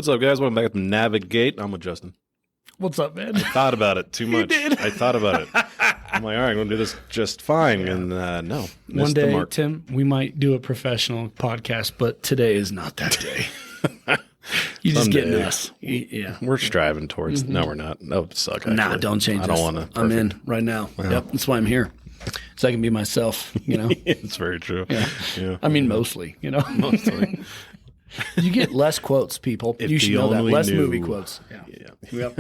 What's up, guys? Welcome back to Navigate. I'm with Justin. What's up, man? I thought about it too much. did. I thought about it. I'm like, all right, I'm going to do this just fine. And no. One missed the day, mark. Tim, we might do a professional podcast, but today is not that day. You just Someday. getting us. Yeah. We're striving towards. No, we're not. That would suck. Actually. Nah, don't change I this. don't want to. I'm in right now. Yep, that's why I'm here. So I can be myself, you know? It's very true. Yeah. I mean, mostly, you know? Mostly. You get less quotes, people. If You should you know that. only Less knew. movie quotes. Yeah. Yep.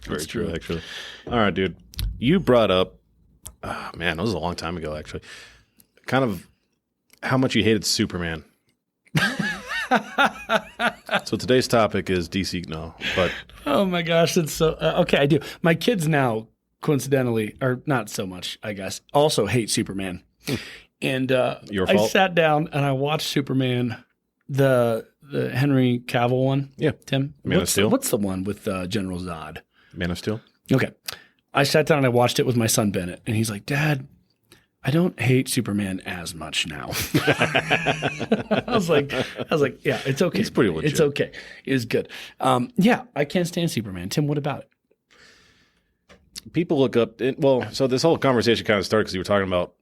Very true, actually. All right, dude. You brought up, man, that was a long time ago, actually, kind of how much you hated Superman. So today's topic is DC. No, but Oh my gosh, it's so okay. I do. My kids now, coincidentally, or not so much, I guess, also hate Superman. And Your I fault? sat down and I watched Superman, the Henry Cavill one. Yeah. Tim, Man of Steel? What's the one with General Zod? Man of Steel. Okay, I sat down and I watched it with my son Bennett, and he's like, "Dad, I don't hate Superman as much now." I was like, yeah, it's okay. He's pretty legit. It's okay. It's good. Yeah, I can't stand Superman. Tim, what about it? People look up. So this whole conversation kind of started because you were talking about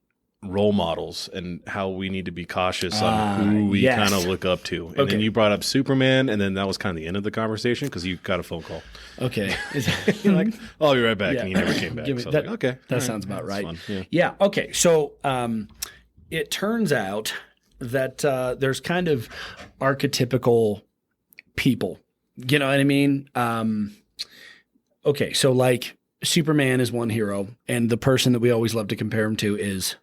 role models and how we need to be cautious on who we yes. kind of look up to. And Okay. then you brought up Superman, and then that was kind of the end of the conversation because you got a phone call. Okay. You're like, "I'll be right back," Yeah. and you never came back. Give me- So I was that- like, okay, That all sounds about that's right. fun. Yeah. Yeah. Okay. So it turns out that there's kind of archetypical people. You know what I mean? Okay. So like Superman is one hero, and the person that we always love to compare him to is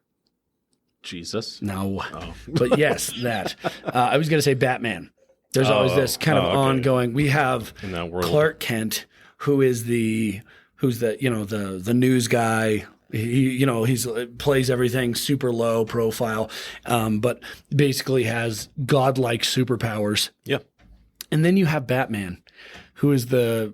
Jesus. no. Oh. But yes, that. I was going to say Batman. There's always this kind of okay. ongoing. We have In that world. Clark Kent, who's the news guy. He's plays everything super low profile, but basically has godlike superpowers. Yeah. And then you have Batman, who is the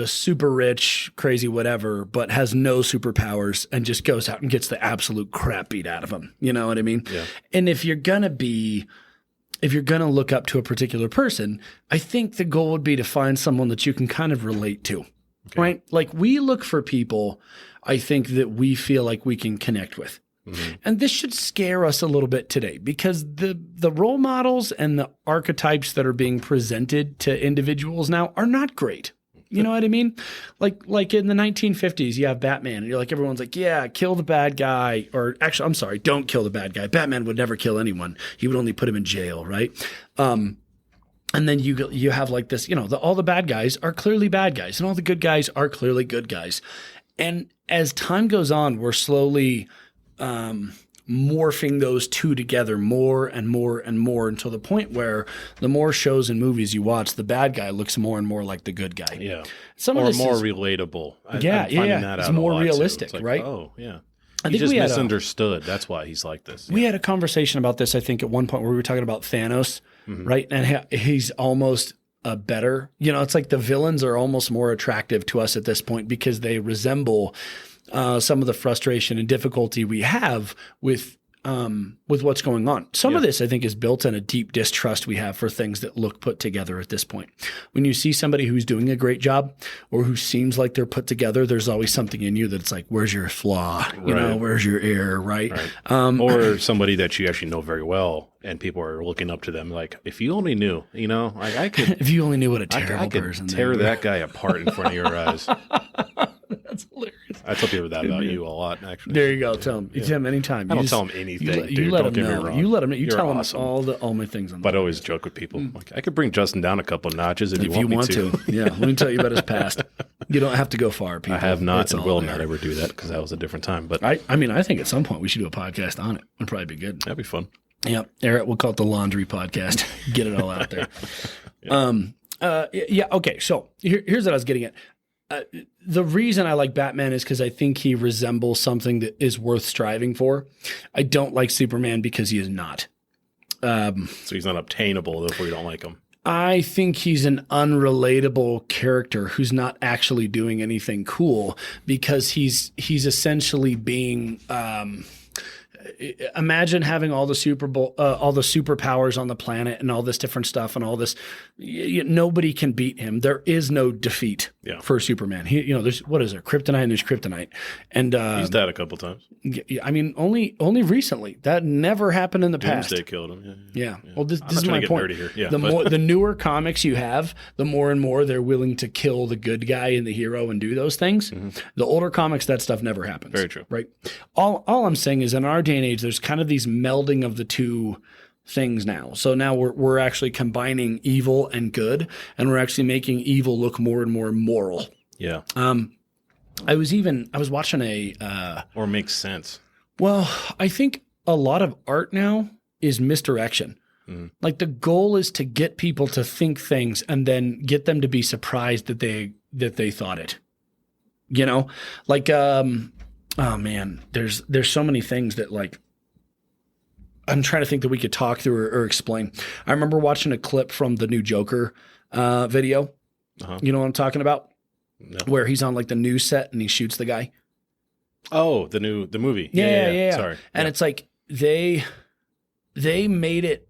super rich, crazy whatever, but has no superpowers and just goes out and gets the absolute crap beat out of him. You know what I mean? Yeah. And if you're going to look up to a particular person, I think the goal would be to find someone that you can kind of relate to, right? Like we look for people, I think, that we feel like we can connect with. Mm-hmm. And this should scare us a little bit today because the role models and the archetypes that are being presented to individuals now are not great. You know what I mean? Like in the 1950s, you have Batman, and you're like, everyone's like, yeah, kill the bad guy. Or actually, I'm sorry, don't kill the bad guy. Batman would never kill anyone. He would only put him in jail, right? And then you have like this, all the bad guys are clearly bad guys, and all the good guys are clearly good guys. And as time goes on, we're slowly morphing those two together more and more and more until the point where the more shows and movies you watch, the bad guy looks more and more like the good guy. Yeah. Some of Or this more is- relatable. I'm Yeah. finding that It's out a more lot, too. realistic, It's like, right? Oh, yeah. I He think just we had misunderstood. That's why he's like this. We had a conversation about this, I think, at one point where we were talking about Thanos, right? And he's almost better. It's like the villains are almost more attractive to us at this point because they resemble some of the frustration and difficulty we have with what's going on. Some of this, I think, is built on a deep distrust we have for things that look put together at this point. When you see somebody who's doing a great job or who seems like they're put together, there's always something in you that's like, where's your flaw? Where's your error, right? Or somebody that you actually know very well, and people are looking up to them. Like, if you only knew, like I could, if you only knew what a I terrible could person tear they were. that guy apart in front of your eyes. That's hilarious. I tell people that about you a lot, actually. There you go. Tell him. You tell him anytime. I You don't just- tell him anything, You dude. let Don't him get me know. wrong. You let him know. You You're tell awesome. him all my things on But I always joke with people. Like, I could bring Justin down a couple notches if if you want to. Yeah. Let me tell you about his past. You don't have to go far, people. I have not It's and all will there. not ever do that because that was a different time. But I think at some point we should do a podcast on it. It'd probably be good. that'd be fun. Yeah. Eric, we'll call it the laundry podcast. Get it all out there. Yeah. Okay. So here's what I was getting at. The reason I like Batman is because I think he resembles something that is worth striving for. I don't like Superman because he is not. So he's not obtainable, therefore you don't like him. I think he's an unrelatable character who's not actually doing anything cool because he's essentially being imagine having all the all the superpowers on the planet and all this different stuff and all this. Nobody can beat him. There is no defeat for Superman. There's what is there? Kryptonite and there's kryptonite, and he's died a couple times. I mean, only recently. That never happened in the past. Doomsday killed him. Yeah. Well, this is my my point. Here. Yeah, the newer comics you have, the more and more they're willing to kill the good guy and the hero and do those things. Mm-hmm. The older comics, that stuff never happens. Very true. Right. All I'm saying is in our day and age, there's kind of these melding of the two things now. So now we're actually combining evil and good, and we're actually making evil look more and more moral. Yeah. I was watching or makes sense. Well, I think a lot of art now is misdirection. Mm. Like the goal is to get people to think things and then get them to be surprised that they thought it. Like oh man, there's so many things that like I'm trying to think that we could talk through or explain. I remember watching a clip from the new Joker video. Uh-huh. You know what I'm talking about? No. Where he's on like the news set and he shoots the guy. Oh, the movie. Yeah. Sorry. And it's like they made it.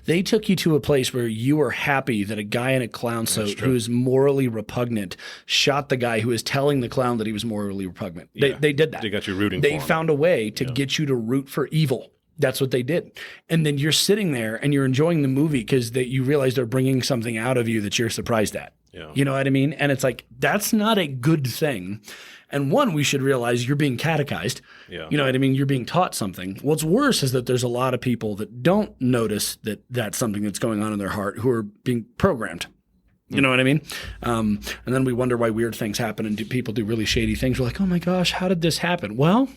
They took you to a place where you were happy that a guy in a clown suit who is morally repugnant shot the guy who is telling the clown that he was morally repugnant. They did that. They got you rooting for him. They found a way to get you to root for evil. That's what they did. And then you're sitting there and you're enjoying the movie because you realize they're bringing something out of you that you're surprised at. Yeah. You know what I mean? And it's like, that's not a good thing. And one, we should realize you're being catechized. Yeah. You know what I mean? You're being taught something. What's worse is that there's a lot of people that don't notice that that's something that's going on in their heart who are being programmed. You know what I mean? And then we wonder why weird things happen and people do really shady things. We're like, oh my gosh, how did this happen? Well,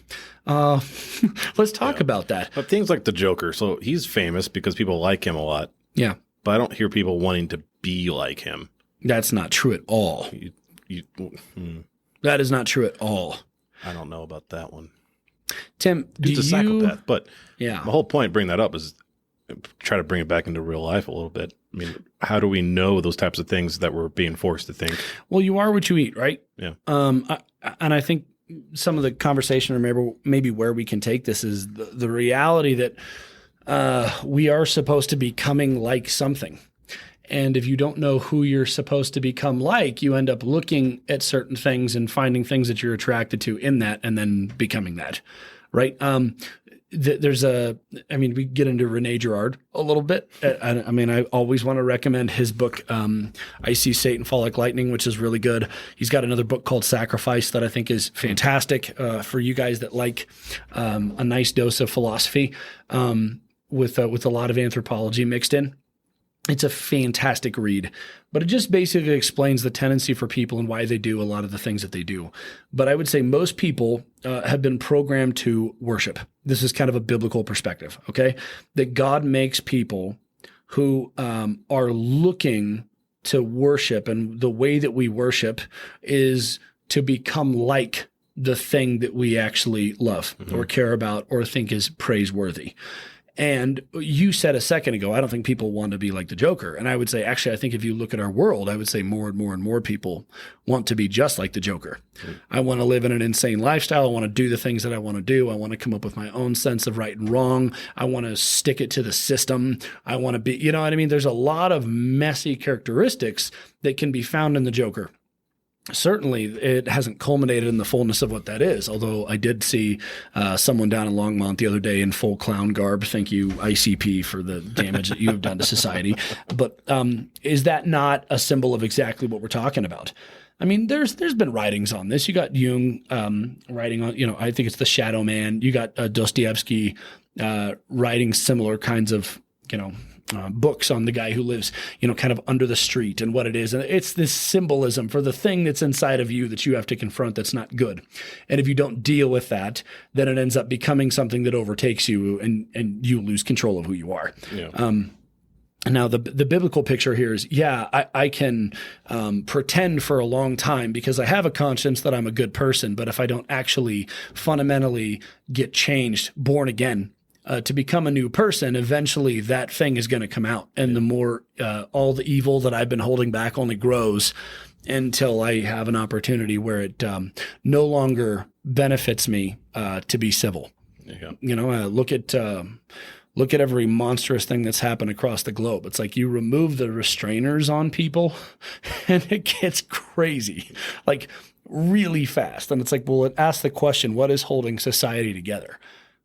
let's talk about that. But things like the Joker. So he's famous because people like him a lot. Yeah. But I don't hear people wanting to be like him. That's not true at all. That is not true at all. I don't know about that one. Tim, he's a psychopath. But my whole point bringing that up is try to bring it back into real life a little bit. I mean, how do we know those types of things that we're being forced to think? Well, you are what you eat, right? Yeah. And I think some of the conversation or maybe where we can take this is the reality that we are supposed to be becoming like something. And if you don't know who you're supposed to become like, you end up looking at certain things and finding things that you're attracted to in that and then becoming that, right? We get into Rene Girard a little bit. I always want to recommend his book, I See Satan Fall Like Lightning, which is really good. He's got another book called Sacrifice that I think is fantastic for you guys that like a nice dose of philosophy with a lot of anthropology mixed in. It's a fantastic read, but it just basically explains the tendency for people and why they do a lot of the things that they do. But I would say most people have been programmed to worship. This is kind of a biblical perspective, okay? That God makes people who are looking to worship, and the way that we worship is to become like the thing that we actually love or care about or think is praiseworthy. And you said a second ago, I don't think people want to be like the Joker. And I would say, actually, I think if you look at our world, I would say more and more and more people want to be just like the Joker. I want to live in an insane lifestyle. I want to do the things that I want to do. I want to come up with my own sense of right and wrong. I want to stick it to the system. I want to be, you know what I mean? There's a lot of messy characteristics that can be found in the Joker. Certainly, it hasn't culminated in the fullness of what that is, although I did see someone down in Longmont the other day in full clown garb. Thank you, ICP, for the damage that you have done to society. But is that not a symbol of exactly what we're talking about? I mean, there's been writings on this. You got Jung writing on, I think it's The Shadow Man. You got Dostoevsky writing similar kinds of, books on the guy who lives, kind of under the street and what it is. And it's this symbolism for the thing that's inside of you that you have to confront that's not good. And if you don't deal with that, then it ends up becoming something that overtakes you and you lose control of who you are. Yeah. Now, the biblical picture here is, I can pretend for a long time because I have a conscience that I'm a good person. But if I don't actually fundamentally get changed, born again, to become a new person, eventually that thing is going to come out. And the more all the evil that I've been holding back only grows until I have an opportunity where it no longer benefits me to be civil. Yeah. You know, look at every monstrous thing that's happened across the globe. It's like you remove the restrainers on people and it gets crazy, like really fast. And it's like, well, it asks the question, what is holding society together?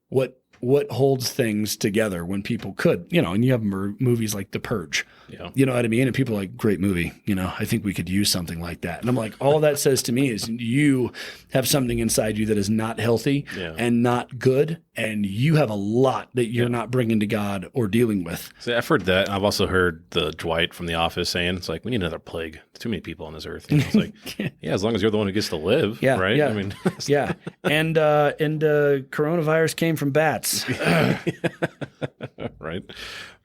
What holds things together when people could, you know, and you have movies like The Purge, you know what I mean? And people are like, great movie. You know, I think we could use something like that. And I'm like, all that says to me is you have something inside you that is not healthy and not good. And you have a lot that you're not bringing to God or dealing with. So I've heard that. I've also heard the Dwight from The Office saying, it's like, we need another plague. There's too many people on this earth. You know, it's like, as long as you're the one who gets to live, right? Yeah. I mean, And coronavirus came from bats. Right.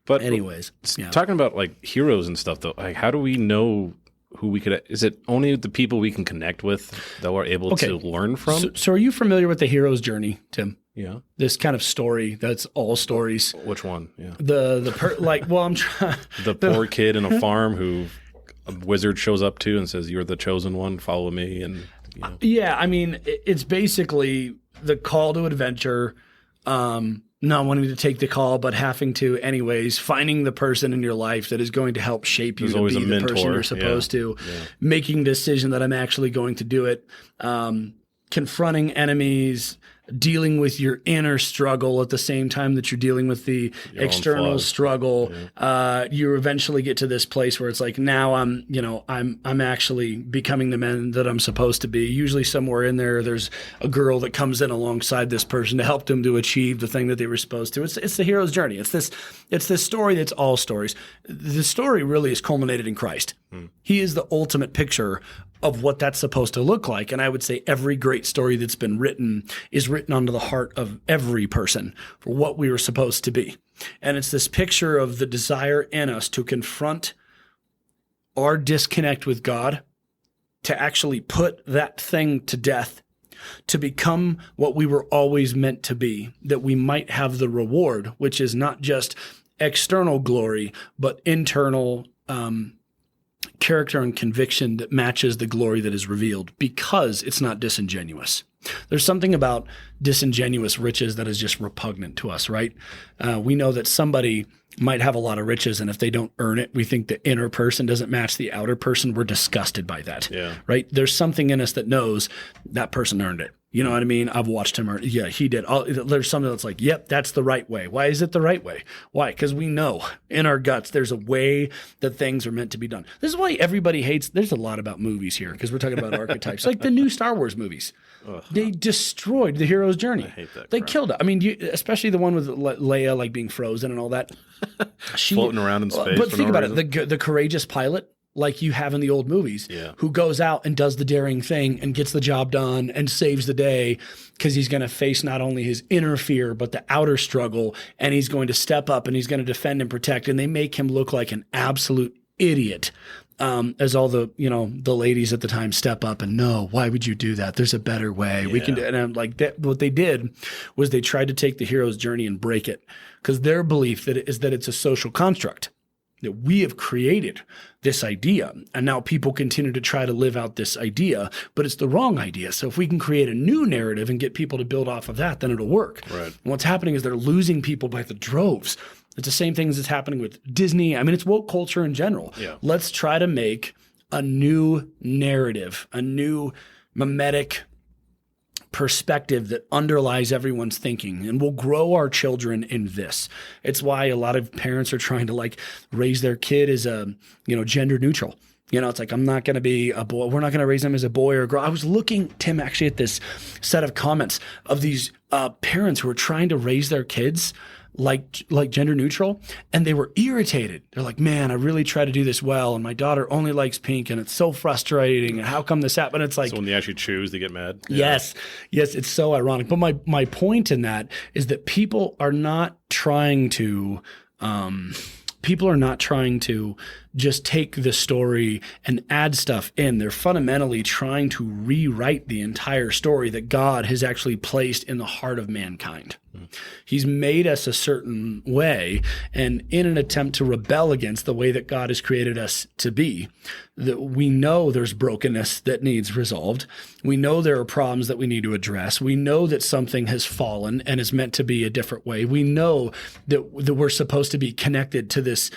But anyways, talking about like heroes and stuff though, like how do we know who we could, is it only the people we can connect with that we're able to learn from? So are you familiar with the hero's journey, Tim? Yeah. This kind of story that's all stories. Which one? Yeah. I'm trying. The poor kid in a farm who a wizard shows up to and says, "You're the chosen one, follow me." And you know. Yeah, I mean, it's basically the call to adventure, not wanting to take the call, but having to anyways, finding the person in your life that is going to help shape you to be the person you're supposed to, making a decision that I'm actually going to do it, confronting enemies, dealing with your inner struggle at the same time that you're dealing with the external struggle. You eventually get to this place where it's like, now I'm actually becoming the man that I'm supposed to be. Usually somewhere in there's a girl that comes in alongside this person to help them to achieve the thing that they were supposed to. It's the hero's journey. It's this story that's all stories. The story really is culminated in Christ. He is the ultimate picture of what that's supposed to look like. And I would say every great story that's been written is written onto the heart of every person for what we were supposed to be. And it's this picture of the desire in us to confront our disconnect with God, to actually put that thing to death, to become what we were always meant to be, that we might have the reward, which is not just external glory, but internal character and conviction that matches the glory that is revealed, because it's not disingenuous. There's something about disingenuous riches that is just repugnant to us, right? We know that somebody might have a lot of riches, and if they don't earn it, we think the inner person doesn't match the outer person. We're disgusted by that, right? There's something in us that knows that person earned it. You know what I mean? I've watched him earn it. Yeah, he did. There's something that's like, yep, that's the right way. Why is it the right way? Why? Because we know in our guts there's a way that things are meant to be done. This is why everybody hates, there's a lot about movies here, because we're talking about archetypes. Like the new Star Wars movies. They destroyed the hero's journey. I hate that. They killed it. I mean, especially the one with Leia like being frozen and all that. Floating around in space. But think about it. The courageous pilot, like you have in the old movies, who goes out and does the daring thing and gets the job done and saves the day, because he's going to face not only his inner fear, but the outer struggle, and he's going to step up and he's going to defend and protect. And they make him look like an absolute idiot. As all the ladies at the time step up and no, why would you do that? There's a better way. We can do it. And I'm like, what they did was they tried to take the hero's journey and break it, because their belief is that it's a social construct, that we have created this idea. And now people continue to try to live out this idea, but it's the wrong idea. So if we can create a new narrative and get people to build off of that, then it'll work. Right. And what's happening is they're losing people by the droves. It's the same thing as it's happening with Disney. I mean, it's woke culture in general. Let's try to make a new narrative, a new mimetic perspective that underlies everyone's thinking, and we'll grow our children in this. It's why a lot of parents are trying to like raise their kid as gender neutral. It's like, I'm not going to be a boy. We're not going to raise them as a boy or a girl. I was looking, Tim, actually at this set of comments of these parents who are trying to raise their kids like gender neutral, and they were irritated. They're like, man, I really try to do this well, and my daughter only likes pink, and it's so frustrating, and how come this happened? It's like, so when they actually choose, they get mad. Yes, it's so ironic. But my point in that is that people are not trying to just take the story and add stuff in. They're fundamentally trying to rewrite the entire story that God has actually placed in the heart of mankind. He's made us a certain way, and in an attempt to rebel against the way that God has created us to be, that we know there's brokenness that needs resolved. We know there are problems that we need to address. We know that something has fallen and is meant to be a different way. We know that we're supposed to be connected to this,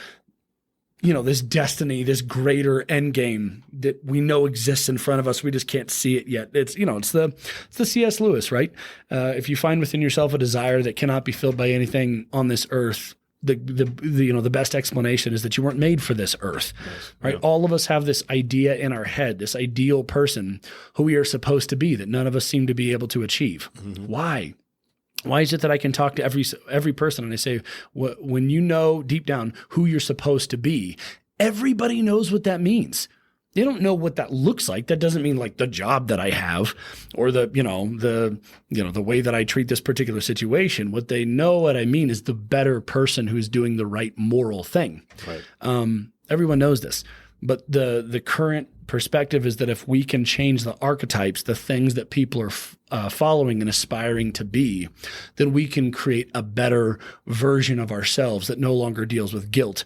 this destiny, this greater end game that we know exists in front of us. We just can't see it yet. It's the C.S. Lewis, right? If you find within yourself a desire that cannot be filled by anything on this earth, the best explanation is that you weren't made for this earth, right? Yeah. All of us have this idea in our head, this ideal person who we are supposed to be that none of us seem to be able to achieve. Mm-hmm. Why? Why is it that I can talk to every person and I say, when you know deep down who you're supposed to be, everybody knows what that means. They don't know what that looks like. That doesn't mean like the job that I have or the way that I treat this particular situation. What they know what I mean is the better person who's doing the right moral thing. Right. Everyone knows this. But the current perspective is that if we can change the archetypes, the things that people are following and aspiring to be, then we can create a better version of ourselves that no longer deals with guilt.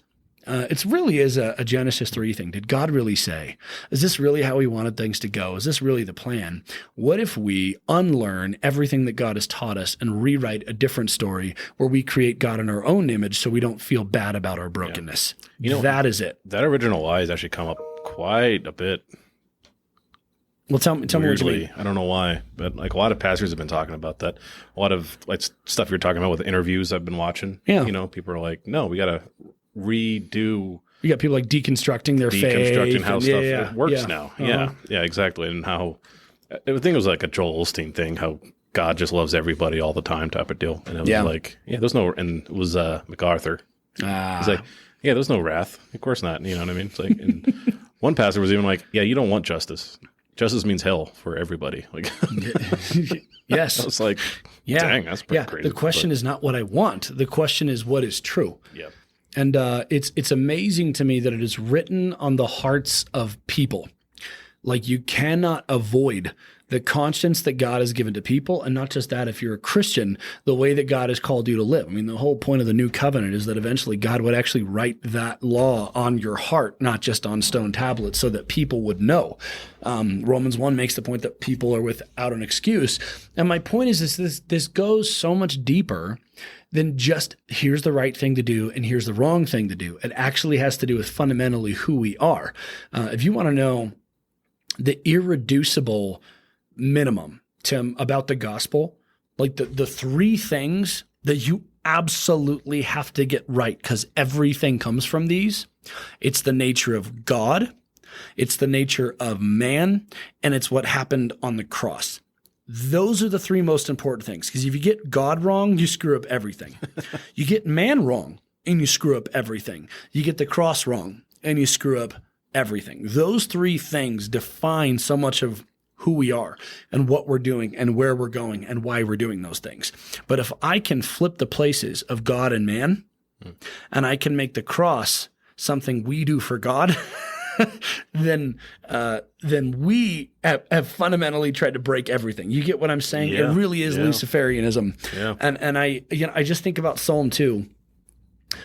It really is a Genesis 3 thing. Did God really say? Is this really how he wanted things to go? Is this really the plan? What if we unlearn everything that God has taught us and rewrite a different story where we create God in our own image so we don't feel bad about our brokenness? Yeah. That is it. That original why has actually come up quite a bit. Well, tell me what you mean. I don't know why, but like a lot of pastors have been talking about that. A lot of like stuff you're talking about with the interviews I've been watching. Yeah. People are like, no, we got to redo. You got people like deconstructing their faith. How stuff works now. Uh-huh. Yeah, exactly. And how I think it was like a Joel Osteen thing, how God just loves everybody all the time type of deal. And it was like, there's no, and it was MacArthur. He's like, there's no wrath. Of course not. You know what I mean? It's like, and one pastor was even like, you don't want justice. Justice means hell for everybody. Like, yes. I was like, dang, that's pretty crazy. The question is not what I want. The question is what is true. Yeah. And it's amazing to me that it is written on the hearts of people. Like you cannot avoid the conscience that God has given to people. And not just that, if you're a Christian, the way that God has called you to live. I mean, the whole point of the new covenant is that eventually God would actually write that law on your heart, not just on stone tablets, so that people would know. Romans 1 makes the point that people are without an excuse. And my point is this goes so much deeper than just here's the right thing to do and here's the wrong thing to do. It actually has to do with fundamentally who we are. If you want to know the irreducible minimum, Tim, about the gospel, like the three things that you absolutely have to get right, because everything comes from these. It's the nature of God, it's the nature of man, and it's what happened on the cross. Those are the three most important things, because if you get God wrong, you screw up everything. You get man wrong, and you screw up everything. You get the cross wrong, and you screw up everything. Those three things define so much of who we are and what we're doing and where we're going and why we're doing those things. But if I can flip the places of God and man, and I can make the cross something we do for God, then we have fundamentally tried to break everything. You get what I'm saying? Yeah, it really is Luciferianism. Yeah. And I just think about Psalm 2.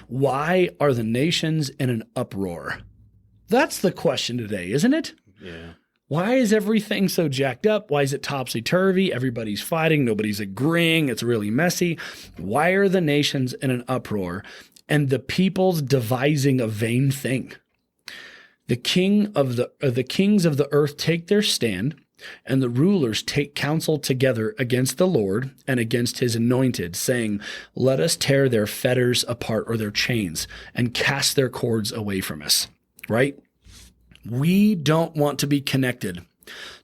Why are the nations in an uproar? That's the question today, isn't it? Yeah. Why is everything so jacked up? Why is it topsy-turvy? Everybody's fighting. Nobody's agreeing. It's really messy. Why are the nations in an uproar and the peoples devising a vain thing? The kings of the earth take their stand, and the rulers take counsel together against the Lord and against his anointed, saying, let us tear their fetters apart, or their chains, and cast their cords away from us. Right? We don't want to be connected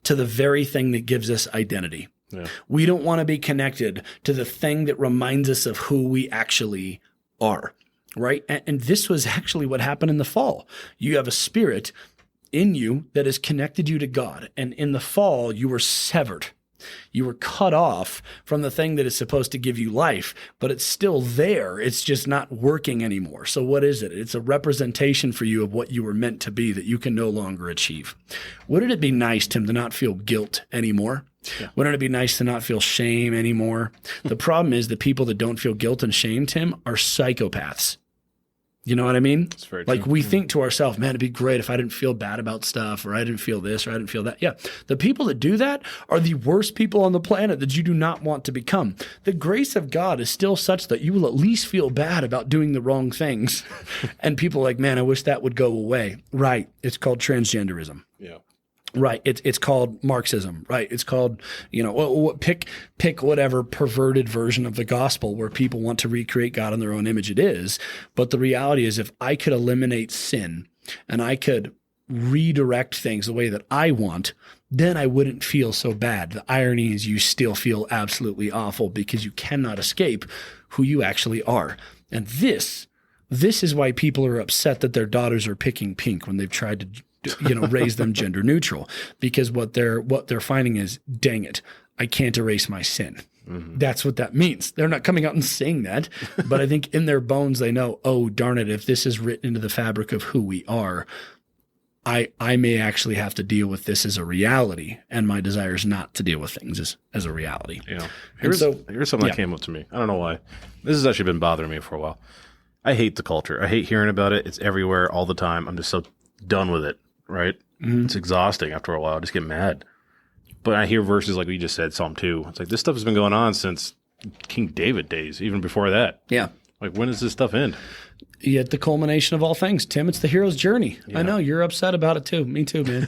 to the very thing that gives us identity. Yeah. We don't want to be connected to the thing that reminds us of who we actually are, right? And this was actually what happened in the fall. You have a spirit in you that has connected you to God. And in the fall, you were severed. You were cut off from the thing that is supposed to give you life, but it's still there. It's just not working anymore. So what is it? It's a representation for you of what you were meant to be that you can no longer achieve. Wouldn't it be nice, Tim, to not feel guilt anymore? Yeah. Wouldn't it be nice to not feel shame anymore? The problem is the people that don't feel guilt and shame, Tim, are psychopaths. You know what I mean? That's very like true. we think to ourselves, man, it'd be great if I didn't feel bad about stuff, or I didn't feel this, or I didn't feel that. Yeah. The people that do that are the worst people on the planet that you do not want to become. The grace of God is still such that you will at least feel bad about doing the wrong things. And people are like, man, I wish that would go away. Right. It's called transgenderism. Yeah. Right. It's called Marxism. Right. It's called, pick whatever perverted version of the gospel where people want to recreate God in their own image it is. But the reality is if I could eliminate sin and I could redirect things the way that I want, then I wouldn't feel so bad. The irony is you still feel absolutely awful because you cannot escape who you actually are. And this is why people are upset that their daughters are picking pink when they've tried to raise them gender neutral, because what they're finding is, dang it, I can't erase my sin. Mm-hmm. That's what that means. They're not coming out and saying that, but I think in their bones they know, oh, darn it, if this is written into the fabric of who we are, I may actually have to deal with this as a reality, and my desire is not to deal with things as a reality. Yeah. Here's something that came up to me. I don't know why. This has actually been bothering me for a while. I hate the culture. I hate hearing about it. It's everywhere all the time. I'm just so done with it. Right? Mm-hmm. It's exhausting after a while. I just get mad. But I hear verses like we just said, Psalm 2. It's like this stuff has been going on since King David days, even before that. Yeah. Like, when does this stuff end? Yet the culmination of all things, Tim, it's the hero's journey. Yeah. I know you're upset about it too. Me too, man.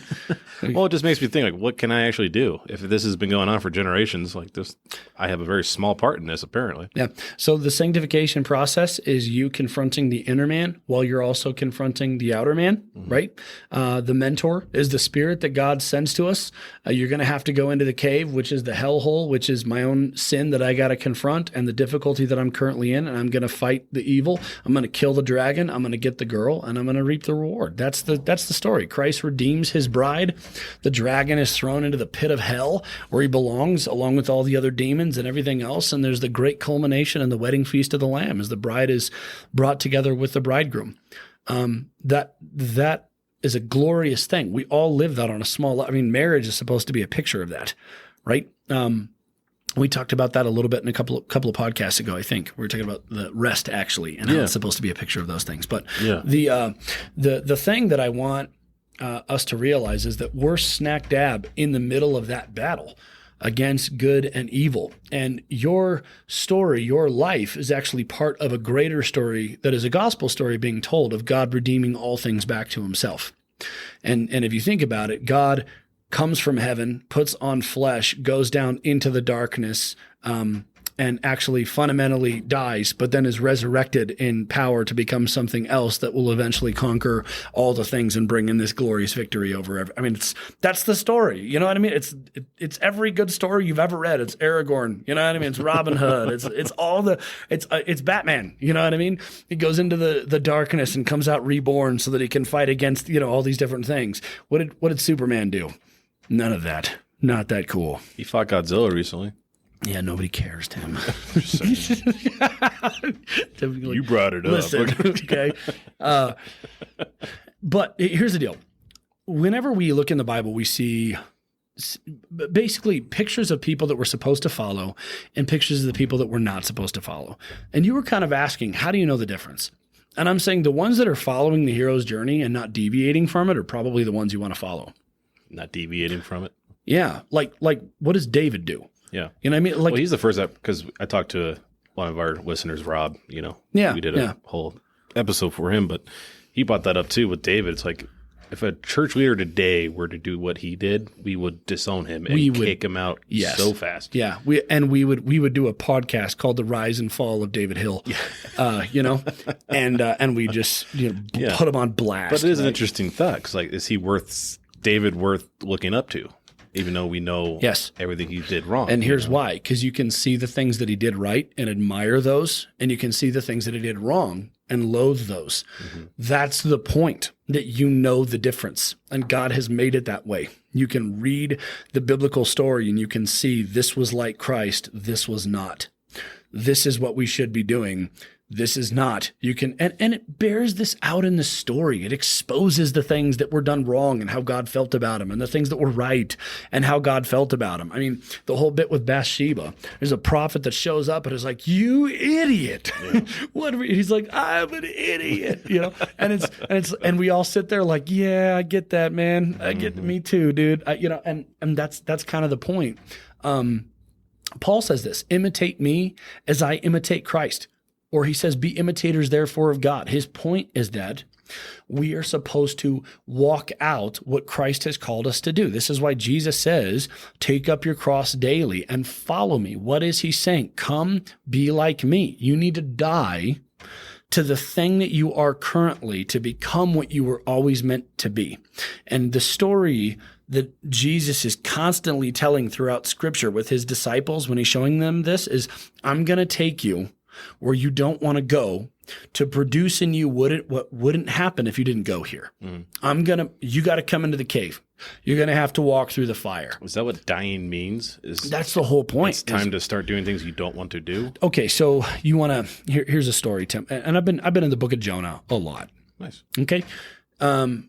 Well, it just makes me think, like, what can I actually do? If this has been going on for generations, like this, I have a very small part in this, apparently. Yeah. So the sanctification process is you confronting the inner man while you're also confronting the outer man, mm-hmm. right? The mentor is the spirit that God sends to us. You're going to have to go into the cave, which is the hellhole, which is my own sin that I got to confront and the difficulty that I'm currently in. And I'm going to fight the evil. I'm going to kill the dragon. I'm going to get the girl, and I'm going to reap the reward. That's the story. Christ redeems his bride. The dragon is thrown into the pit of hell where he belongs, along with all the other demons and everything else. And there's the great culmination in the wedding feast of the Lamb as the bride is brought together with the bridegroom. That is a glorious thing. We all live that on a small level. I mean, marriage is supposed to be a picture of that, right? We talked about that a little bit in a couple of podcasts ago, I think. We were talking about the rest, actually, and how it's supposed to be a picture of those things. But the thing that I want us to realize is that we're smack dab in the middle of that battle against good and evil. And your story, your life, is actually part of a greater story that is a gospel story being told of God redeeming all things back to himself. And if you think about it, God comes from heaven, puts on flesh, goes down into the darkness, and actually fundamentally dies, but then is resurrected in power to become something else that will eventually conquer all the things and bring in this glorious victory over every. I mean, that's the story. You know what I mean? It's every good story you've ever read. It's Aragorn. You know what I mean? It's Robin Hood. It's Batman. You know what I mean? He goes into the darkness and comes out reborn so that he can fight against all these different things. What did Superman do? None of that. Not that cool. He fought Godzilla recently. Yeah, nobody cares, Tim. You brought it up. Listen, okay. But here's the deal. Whenever we look in the Bible, we see basically pictures of people that we're supposed to follow and pictures of the people that we're not supposed to follow. And you were kind of asking, how do you know the difference? And I'm saying the ones that are following the hero's journey and not deviating from it are probably the ones you want to follow. Not deviating from it? Yeah. Like what does David do? Yeah. You know what I mean? Like, well, he's the first, because I talked to one of our listeners, Rob, Yeah. We did a whole episode for him, but he brought that up too with David. It's like, if a church leader today were to do what he did, we would disown him and kick him out so fast. Yeah. We would do a podcast called The Rise and Fall of David Hill, and we just put him on blast. But it is an interesting thought, because is David worth looking up to? Even though we know everything he did wrong. And here's why. Because you can see the things that he did right and admire those, and you can see the things that he did wrong and loathe those. That's the point, that you know the difference. And God has made it that way. You can read the biblical story and you can see this was like Christ, this was not. This is what we should be doing. This is not. You can, and it bears this out in the story. It exposes the things that were done wrong and how God felt about them, and the things that were right and how God felt about them. I mean, the whole bit with Bathsheba, there's a prophet that shows up and is like, "You idiot." Yeah. He's like, "I'm an idiot," and we all sit there like, "Yeah, I get that, man. I get me too, dude." And that's kind of the point. Paul says this, imitate me as I imitate Christ. Or he says, be imitators, therefore, of God. His point is that we are supposed to walk out what Christ has called us to do. This is why Jesus says, take up your cross daily and follow me. What is he saying? Come, be like me. You need to die to the thing that you are currently to become what you were always meant to be. And the story that Jesus is constantly telling throughout Scripture with his disciples when he's showing them this is, I'm going to take you where you don't want to go to produce in you what wouldn't happen if you didn't go here. You got to come into the cave. You're going to have to walk through the fire. Is that what dying means? That's the whole point. It's time to start doing things you don't want to do. Okay, so you want to, here's a story, Tim. And I've been in the book of Jonah a lot. Nice. Okay. The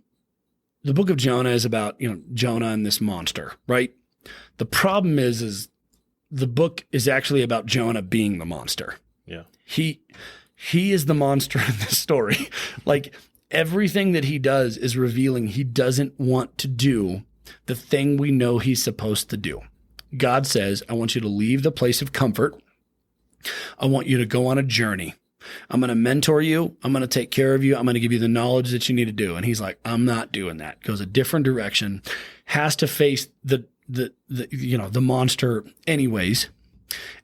book of Jonah is about, Jonah and this monster, right? The problem is the book is actually about Jonah being the monster. Yeah. He is the monster in this story. Like, everything that he does is revealing he doesn't want to do the thing we know he's supposed to do. God says, I want you to leave the place of comfort. I want you to go on a journey. I'm going to mentor you. I'm going to take care of you. I'm going to give you the knowledge that you need to do. And he's like, I'm not doing that. Goes a different direction, has to face the monster anyways.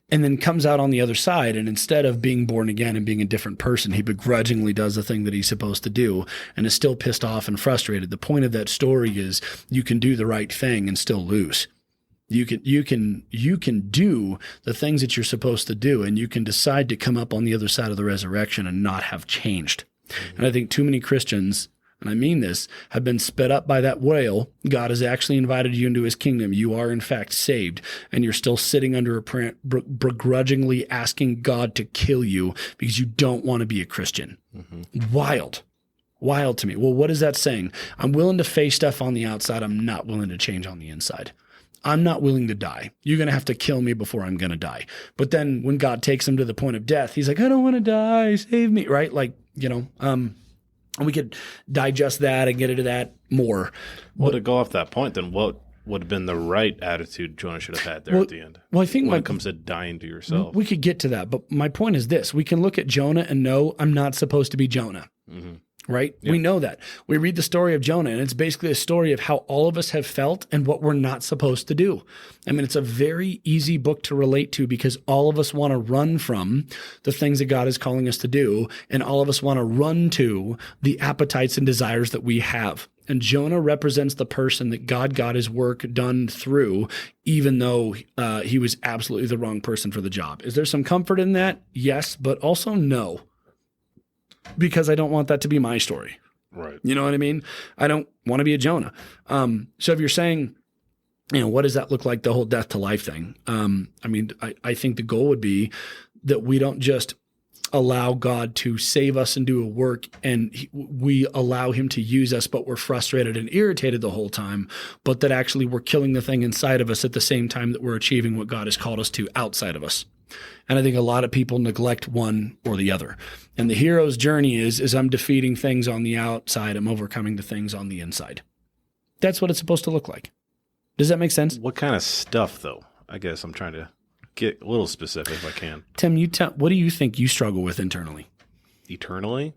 And then comes out on the other side, and instead of being born again and being a different person, he begrudgingly does the thing that he's supposed to do and is still pissed off and frustrated. The point of that story is you can do the right thing and still lose. You can do the things that you're supposed to do, and you can decide to come up on the other side of the resurrection and not have changed. And I think too many Christians, and I mean this, have been spit up by that whale. God has actually invited you into his kingdom. You are, in fact, saved, and you're still sitting under a prayer, begrudgingly asking God to kill you because you don't want to be a Christian. Wild to me. Well, what is that saying? I'm willing to face stuff on the outside. I'm not willing to change on the inside. I'm not willing to die. You're going to have to kill me before I'm going to die. But then when God takes him to the point of death, he's like, I don't want to die. Save me. Right? And we could digest that and get into that more. Well, to go off that point, then what would have been the right attitude Jonah should have had there at the end? Well, I think when it comes to dying to yourself. We could get to that. But my point is this. We can look at Jonah and know I'm not supposed to be Jonah. Right? Yep. We know that. We read the story of Jonah, and it's basically a story of how all of us have felt and what we're not supposed to do. I mean, it's a very easy book to relate to because all of us want to run from the things that God is calling us to do, and all of us want to run to the appetites and desires that we have. And Jonah represents the person that God got his work done through, even though he was absolutely the wrong person for the job. Is there some comfort in that? Yes, but also no. Because I don't want that to be my story. Right. You know what I mean? I don't want to be a Jonah. So if you're saying, what does that look like, the whole death to life thing? I think the goal would be that we don't just allow God to save us and do a work and we allow him to use us, but we're frustrated and irritated the whole time, but that actually we're killing the thing inside of us at the same time that we're achieving what God has called us to outside of us. And I think a lot of people neglect one or the other. And the hero's journey is I'm defeating things on the outside. I'm overcoming the things on the inside. That's what it's supposed to look like. Does that make sense? What kind of stuff, though? I guess I'm trying to get a little specific if I can. Tim, what do you think you struggle with internally? Eternally?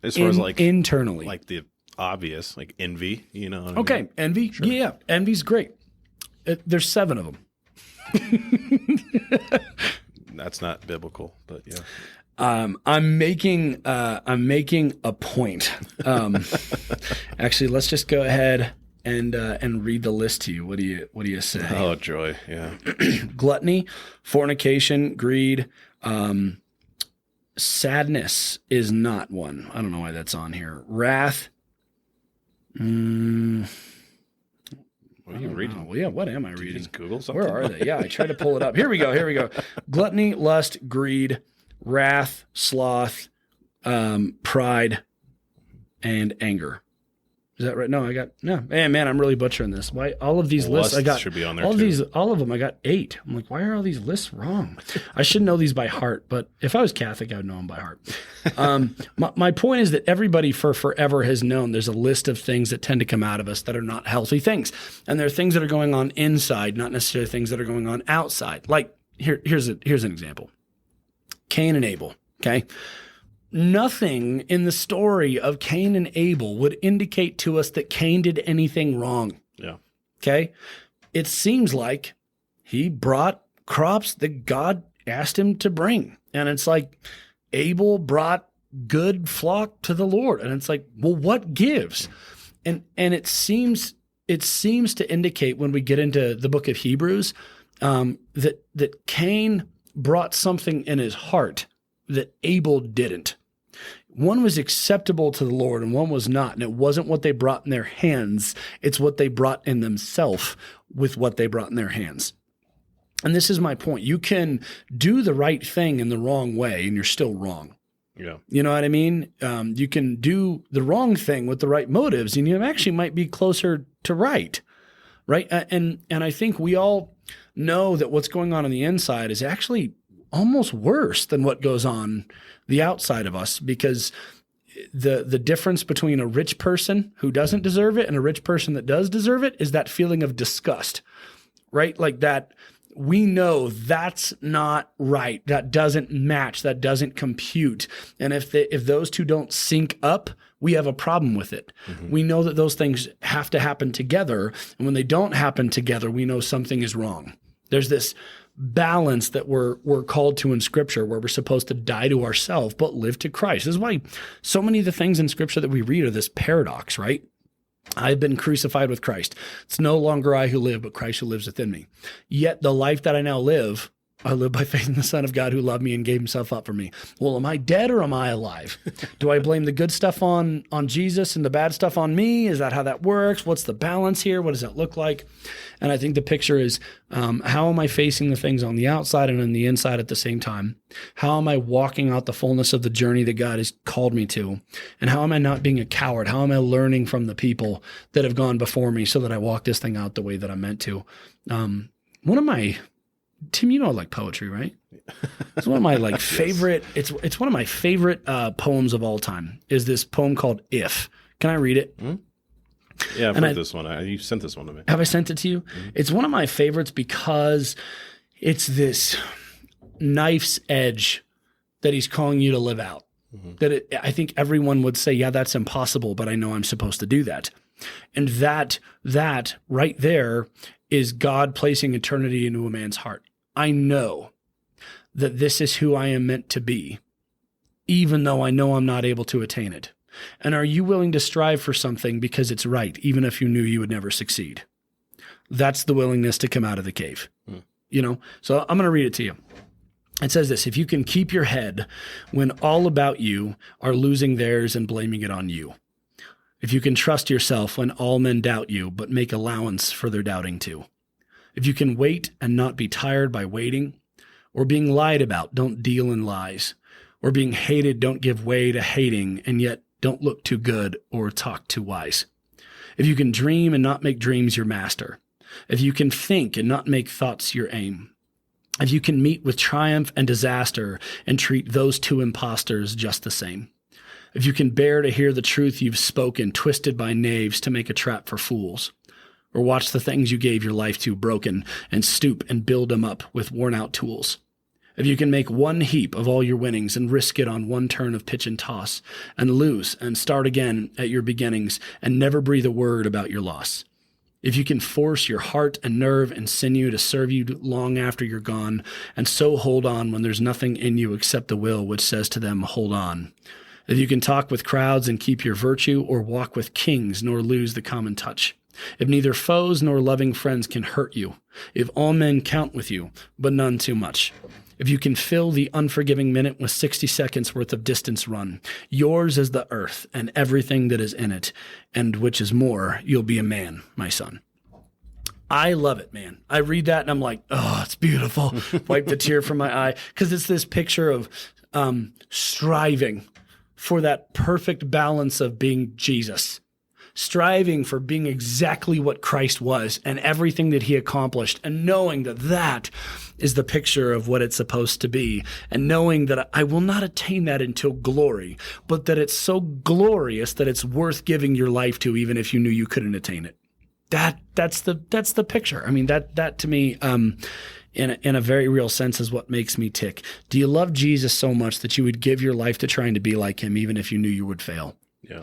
As far as internally. Like the obvious, like envy, you know? Okay, I mean? Envy? Sure. Yeah, envy's great. There's 7 of them. That's not biblical, but yeah. I'm making a point. Actually, let's just go ahead and read the list to you. What do you say? Oh, joy, yeah. Gluttony, fornication, greed, Sadness is not one. I don't know why that's on here. Wrath. What are you reading? Yeah, what am I Did reading? you just Google something? Where are they? Yeah, I tried to pull it up. Here we go. Gluttony, lust, greed, wrath, sloth, pride, and anger. Is that right? No, man, I'm really butchering this. Why all of these lists I got should be on there all of them I got 8. I'm like, why are all these lists wrong? I should know these by heart, but if I was Catholic, I would know them by heart. My point is that everybody for forever has known there's a list of things that tend to come out of us that are not healthy things. And there are things that are going on inside, not necessarily things that are going on outside. Like here's an example. Cain and Abel, okay? Nothing in the story of Cain and Abel would indicate to us that Cain did anything wrong. Yeah. Okay. It seems like he brought crops that God asked him to bring. And it's like Abel brought good flock to the Lord. And it's like, well, what gives? And it seems to indicate when we get into the book of Hebrews that Cain brought something in his heart that Abel didn't. One was acceptable to the Lord and one was not. And it wasn't what they brought in their hands. It's what they brought in themselves with what they brought in their hands. And this is my point. You can do the right thing in the wrong way and you're still wrong. Yeah. You know what I mean? You can do the wrong thing with the right motives and you actually might be closer to right. Right. And I think we all know that what's going on the inside is actually almost worse than what goes on the outside of us, because the difference between a rich person who doesn't deserve it and a rich person that does deserve it is that feeling of disgust, right? Like that we know that's not right. That doesn't match. That doesn't compute. And if those two don't sync up, we have a problem with it. Mm-hmm. We know that those things have to happen together. And when they don't happen together, we know something is wrong. There's this balance that we're called to in Scripture where we're supposed to die to ourselves but live to Christ. This is why so many of the things in Scripture that we read are this paradox, right? I've been crucified with Christ. It's no longer I who live, but Christ who lives within me. Yet the life that I now live, I live by faith in the Son of God who loved me and gave himself up for me. Well, am I dead or am I alive? Do I blame the good stuff on Jesus and the bad stuff on me? Is that how that works? What's the balance here? What does that look like? And I think the picture is, how am I facing the things on the outside and on the inside at the same time? How am I walking out the fullness of the journey that God has called me to? And how am I not being a coward? How am I learning from the people that have gone before me so that I walk this thing out the way that I'm meant to? Tim, you know I like poetry, right? It's one of my favorite. It's one of my favorite poems of all time. Is this poem called "If"? Can I read it? Mm-hmm. Yeah, I've heard this one. You sent this one to me. Have I sent it to you? Mm-hmm. It's one of my favorites because it's this knife's edge that he's calling you to live out. Mm-hmm. I think everyone would say, yeah, that's impossible, but I know I'm supposed to do that. And that right there is God placing eternity into a man's heart. I know that this is who I am meant to be, even though I know I'm not able to attain it. And are you willing to strive for something because it's right, even if you knew you would never succeed? That's the willingness to come out of the cave. So I'm going to read it to you. It says this: if you can keep your head when all about you are losing theirs and blaming it on you. If you can trust yourself when all men doubt you, but make allowance for their doubting too. If you can wait and not be tired by waiting, or being lied about, don't deal in lies, or being hated, don't give way to hating, and yet don't look too good or talk too wise. If you can dream and not make dreams your master, if you can think and not make thoughts your aim, if you can meet with triumph and disaster and treat those two impostors just the same, if you can bear to hear the truth you've spoken twisted by knaves to make a trap for fools, or watch the things you gave your life to broken and stoop and build them up with worn-out tools. If you can make one heap of all your winnings and risk it on one turn of pitch and toss, and lose and start again at your beginnings and never breathe a word about your loss. If you can force your heart and nerve and sinew to serve you long after you're gone, and so hold on when there's nothing in you except the will which says to them, hold on. If you can talk with crowds and keep your virtue, or walk with kings nor lose the common touch. If neither foes nor loving friends can hurt you, if all men count with you, but none too much, if you can fill the unforgiving minute with 60 seconds worth of distance run, yours is the earth and everything that is in it, and which is more, you'll be a man, my son. I love it, man. I read that and I'm like, oh, it's beautiful. Wipe the tear from my eye, because it's this picture of striving for that perfect balance of being Jesus, striving for being exactly what Christ was and everything that he accomplished, and knowing that that is the picture of what it's supposed to be, and knowing that I will not attain that until glory, but that it's so glorious that it's worth giving your life to, even if you knew you couldn't attain it. That's the picture. I mean, that to me, in a very real sense, is what makes me tick. Do you love Jesus so much that you would give your life to trying to be like him, even if you knew you would fail? Yeah.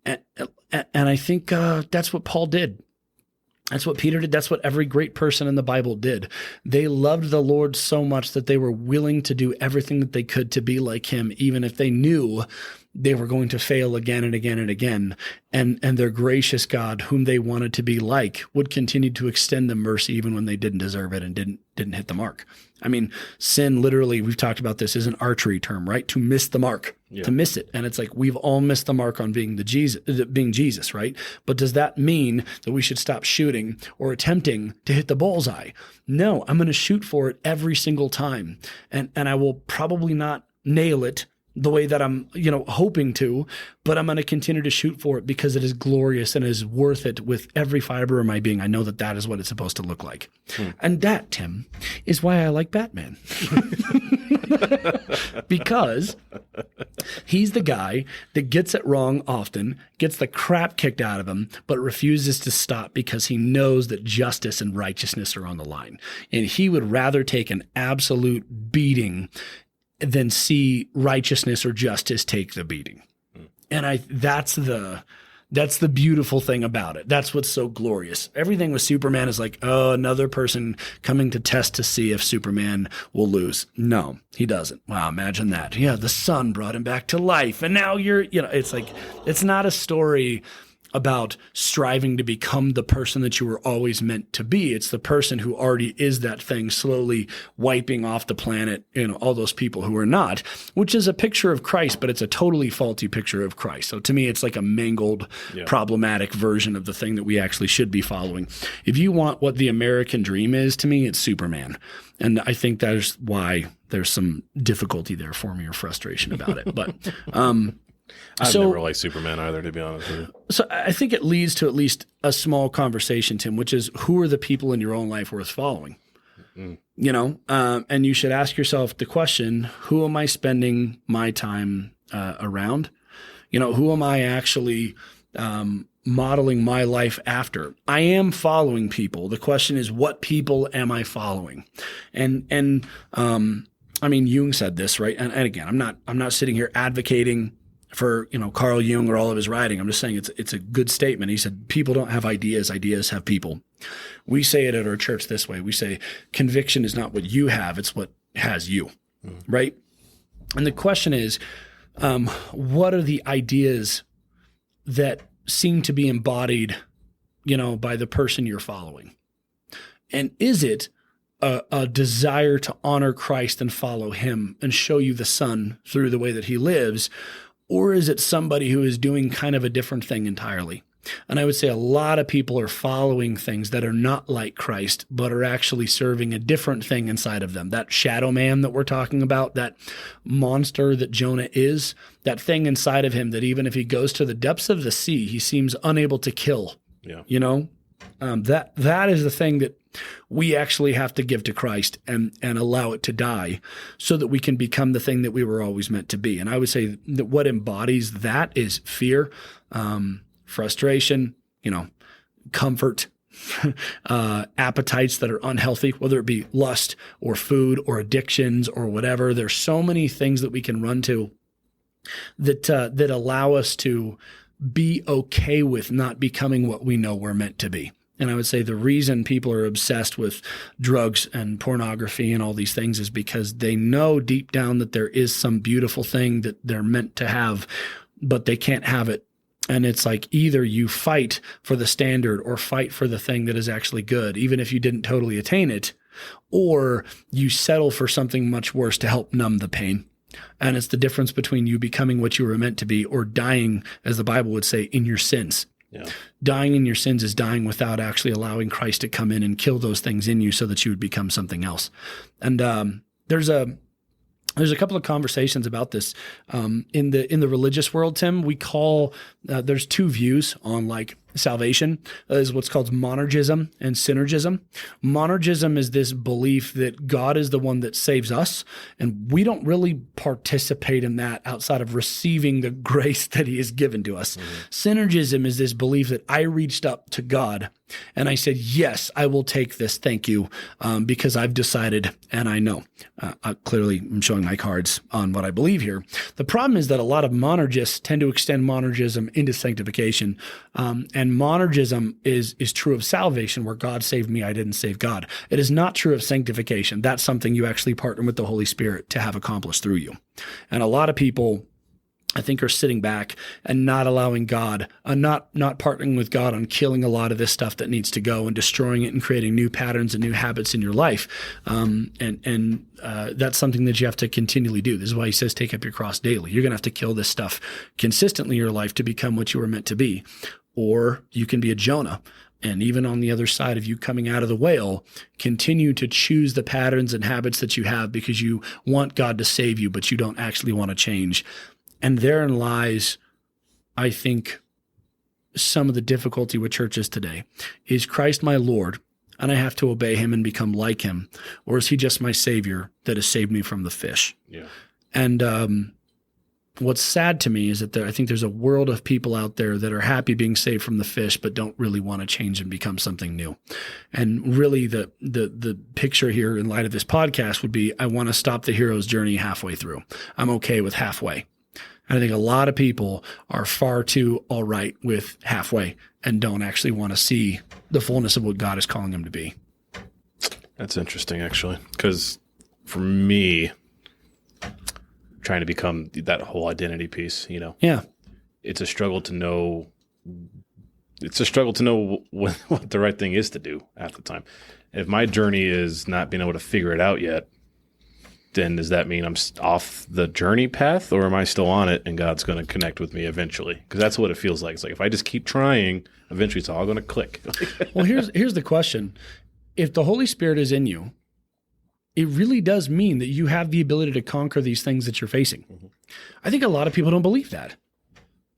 And I think that's what Paul did. That's what Peter did. That's what every great person in the Bible did. They loved the Lord so much that they were willing to do everything that they could to be like him, even if they knew they were going to fail again and again and again. And their gracious God, whom they wanted to be like, would continue to extend them mercy even when they didn't deserve it and didn't hit the mark. I mean, sin literally, we've talked about this, is an archery term, right? To miss the mark, to miss it. And it's like, we've all missed the mark on being Jesus, right? But does that mean that we should stop shooting or attempting to hit the bullseye? No, I'm going to shoot for it every single time. And I will probably not nail it the way that I'm, hoping to, but I'm going to continue to shoot for it because it is glorious and is worth it with every fiber of my being. I know that that is what it's supposed to look like. And that, Tim, is why I like Batman. Because he's the guy that gets it wrong often, gets the crap kicked out of him, but refuses to stop because he knows that justice and righteousness are on the line. And he would rather take an absolute beating than see righteousness or justice take the beating. And that's the beautiful thing about it. That's what's so glorious. Everything with Superman is like, oh, another person coming to test to see if Superman will lose. No, he doesn't. Wow, imagine that. Yeah, the sun brought him back to life. And now it's like, it's not a story about striving to become the person that you were always meant to be. It's the person who already is that thing, slowly wiping off the planet, all those people who are not, which is a picture of Christ, but it's a totally faulty picture of Christ. So to me, it's like a mangled, problematic version of the thing that we actually should be following. If you want what the American dream is, to me, it's Superman. And I think that's why there's some difficulty there for me, or frustration about it. But, I've never liked Superman either, to be honest with you. So I think it leads to at least a small conversation, Tim, which is, who are the people in your own life worth following? And you should ask yourself the question, who am I spending my time around? Who am I actually modeling my life after? I am following people. The question is, what people am I following? And I mean, Jung said this, right? And again, I'm not sitting here advocating for Carl Jung or all of his writing. I'm just saying it's a good statement. He said, people don't have ideas, ideas have people. We say it at our church this way. We say, conviction is not what you have, it's what has you, right? And the question is, what are the ideas that seem to be embodied, by the person you're following? And is it a desire to honor Christ and follow him and show you the Son through the way that he lives? Or is it somebody who is doing kind of a different thing entirely? And I would say a lot of people are following things that are not like Christ, but are actually serving a different thing inside of them. That shadow man that we're talking about, that monster that Jonah is, that thing inside of him that even if he goes to the depths of the sea, he seems unable to kill. Yeah. That is the thing that we actually have to give to Christ and allow it to die so that we can become the thing that we were always meant to be. And I would say that what embodies that is fear, frustration, comfort, appetites that are unhealthy, whether it be lust or food or addictions or whatever. There's so many things that we can run to that allow us to be okay with not becoming what we know we're meant to be. And I would say the reason people are obsessed with drugs and pornography and all these things is because they know deep down that there is some beautiful thing that they're meant to have, but they can't have it. And it's like either you fight for the standard or fight for the thing that is actually good, even if you didn't totally attain it. or you settle for something much worse to help numb the pain. And it's the difference between you becoming what you were meant to be or dying, as the Bible would say, in your sins. Yeah. Dying in your sins is dying without actually allowing Christ to come in and kill those things in you so that you would become something else. And there's a couple of conversations about this in the religious world, Tim. We call there's two views on like salvation. Is what's called monergism and synergism. Monergism is this belief that God is the one that saves us, and we don't really participate in that outside of receiving the grace that He has given to us. Synergism is this belief that I reached up to God and I said, yes, I will take this. Thank you, because I've decided and I know. Clearly, I'm showing my cards on what I believe here. The problem is that a lot of monergists tend to extend monergism into sanctification, and monergism is true of salvation, where God saved me, I didn't save God. It is not true of sanctification. That's something you actually partner with the Holy Spirit to have accomplished through you. And a lot of people, I think, are sitting back and not allowing God, not partnering with God on killing a lot of this stuff that needs to go and destroying it and creating new patterns and new habits in your life. And that's something that you have to continually do. This is why He says, take up your cross daily. You're going to have to kill this stuff consistently in your life to become what you were meant to be. Or you can be a Jonah. And even on the other side of you coming out of the whale, continue to choose the patterns and habits that you have because you want God to save you, but you don't actually want to change. And therein lies, I think, some of the difficulty with churches today. Is Christ my Lord, and I have to obey Him and become like Him? Or is He just my Savior that has saved me from the fish? Yeah. And what's sad to me is that I think there's a world of people out there that are happy being saved from the fish, but don't really want to change and become something new. And really the picture here in light of this podcast would be, I want to stop the hero's journey halfway through. I'm okay with halfway. And I think a lot of people are far too all right with halfway and don't actually want to see the fullness of what God is calling them to be. That's interesting, actually, because for me, trying to become that whole identity piece, yeah, it's a struggle to know. It's a struggle to know what the right thing is to do at the time. If my journey is not being able to figure it out yet, then does that mean I'm off the journey path, or am I still on it and God's going to connect with me eventually? Because that's what it feels like. It's like if I just keep trying, eventually it's all going to click. Well, here's the question. If the Holy Spirit is in you, it really does mean that you have the ability to conquer these things that you're facing. Mm-hmm. I think a lot of people don't believe that.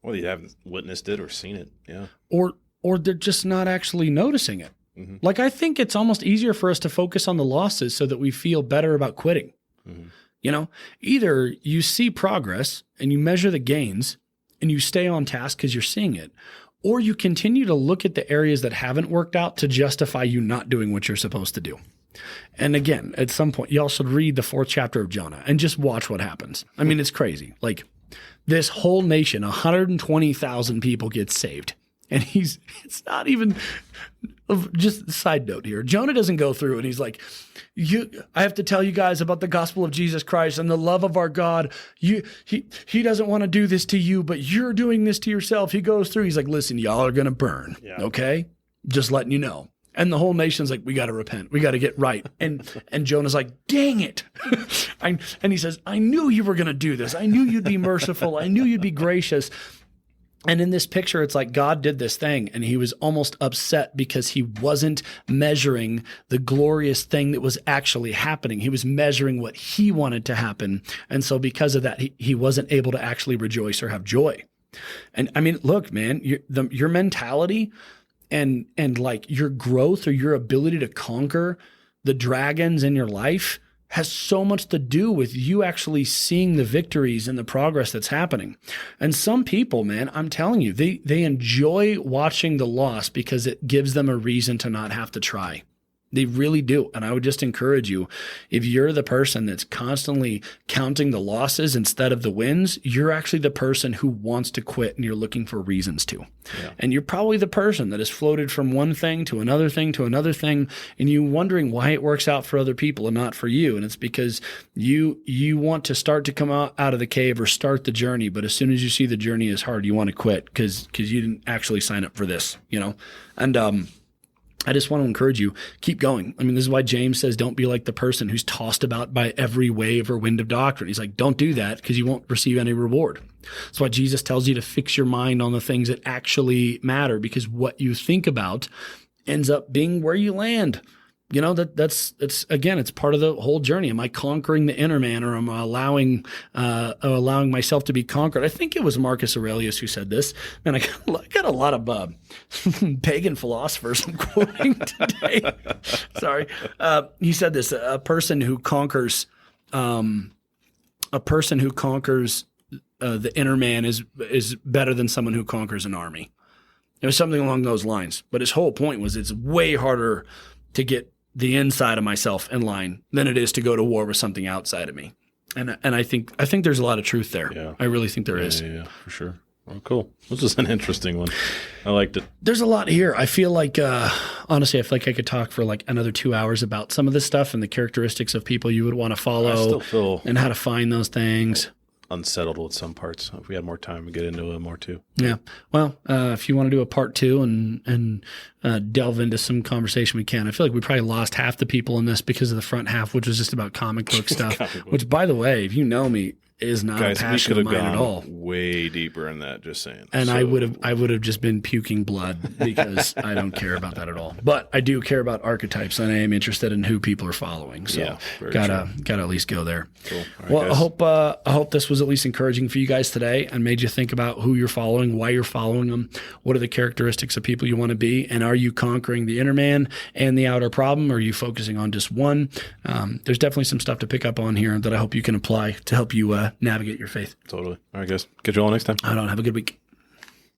Well, you haven't witnessed it or seen it. Yeah. Or they're just not actually noticing it. Mm-hmm. Like, I think it's almost easier for us to focus on the losses so that we feel better about quitting. Mm-hmm. Either you see progress and you measure the gains and you stay on task because you're seeing it, or you continue to look at the areas that haven't worked out to justify you not doing what you're supposed to do. And again, at some point, y'all should read the 4th chapter of Jonah and just watch what happens. I mean, it's crazy. Like, this whole nation, 120,000 people get saved. And it's not even, just a side note here. Jonah doesn't go through and he's like, I have to tell you guys about the gospel of Jesus Christ and the love of our God. He doesn't want to do this to you, but you're doing this to yourself. He goes through, he's like, listen, y'all are going to burn. Yeah. Okay. Just letting you know. And the whole nation's like, we got to repent. We got to get right. And Jonah's like, dang it. And he says, I knew you were going to do this. I knew you'd be merciful. I knew you'd be gracious. And in this picture, it's like God did this thing and He was almost upset because He wasn't measuring the glorious thing that was actually happening. He was measuring what He wanted to happen. And so because of that, he wasn't able to actually rejoice or have joy. And I mean, look, man, your mentality and like your growth or your ability to conquer the dragons in your life has so much to do with you actually seeing the victories and the progress that's happening. And some people, man, I'm telling you, they enjoy watching the loss because it gives them a reason to not have to try. They really do. And I would just encourage you, if you're the person that's constantly counting the losses instead of the wins, you're actually the person who wants to quit and you're looking for reasons to. Yeah. And you're probably the person that has floated from one thing to another thing to another thing, and you wondering why it works out for other people and not for you. And it's because you want to start to come out of the cave or start the journey, but as soon as you see the journey is hard, you want to quit because you didn't actually sign up for this, And I just want to encourage you, keep going. I mean, this is why James says, don't be like the person who's tossed about by every wave or wind of doctrine. He's like, don't do that because you won't receive any reward. That's why Jesus tells you to fix your mind on the things that actually matter, because what you think about ends up being where you land. You know, that's again, it's part of the whole journey. Am I conquering the inner man, or am I allowing myself to be conquered? I think it was Marcus Aurelius who said this. Man, I got a lot of pagan philosophers I'm quoting today. Sorry. He said this: a person who conquers the inner man is better than someone who conquers an army. It was something along those lines. But his whole point was, it's way harder to get the inside of myself in line than it is to go to war with something outside of me. And I think there's a lot of truth there. Yeah. I really think there is. Yeah, for sure. Well, cool. This is an interesting one. I liked it. There's a lot here. I feel like, honestly, I feel like I could talk for like another 2 hours about some of this stuff and the characteristics of people you would want to follow. I still feel and how to find those things. Unsettled with some parts. If we had more time, we'd get into it more too. Yeah. Well, if you want to do a part 2 and delve into some conversation, we can. I feel like we probably lost half the people in this because of the front half, which was just about comic book stuff, which, by the way, if you know me, is not a passion of mine at all. Way deeper in that, just saying. And I would have just been puking blood because I don't care about that at all. But I do care about archetypes, and I am interested in who people are following. So yeah, gotta at least go there. Cool. Right, well, guys. I hope this was at least encouraging for you guys today and made you think about who you're following, why you're following them, what are the characteristics of people you want to be, and are you conquering the inner man and the outer problem, or are you focusing on just one? There's definitely some stuff to pick up on here that I hope you can apply to help you navigate your faith. Totally. All right, guys. Catch you all next time. Have a good week.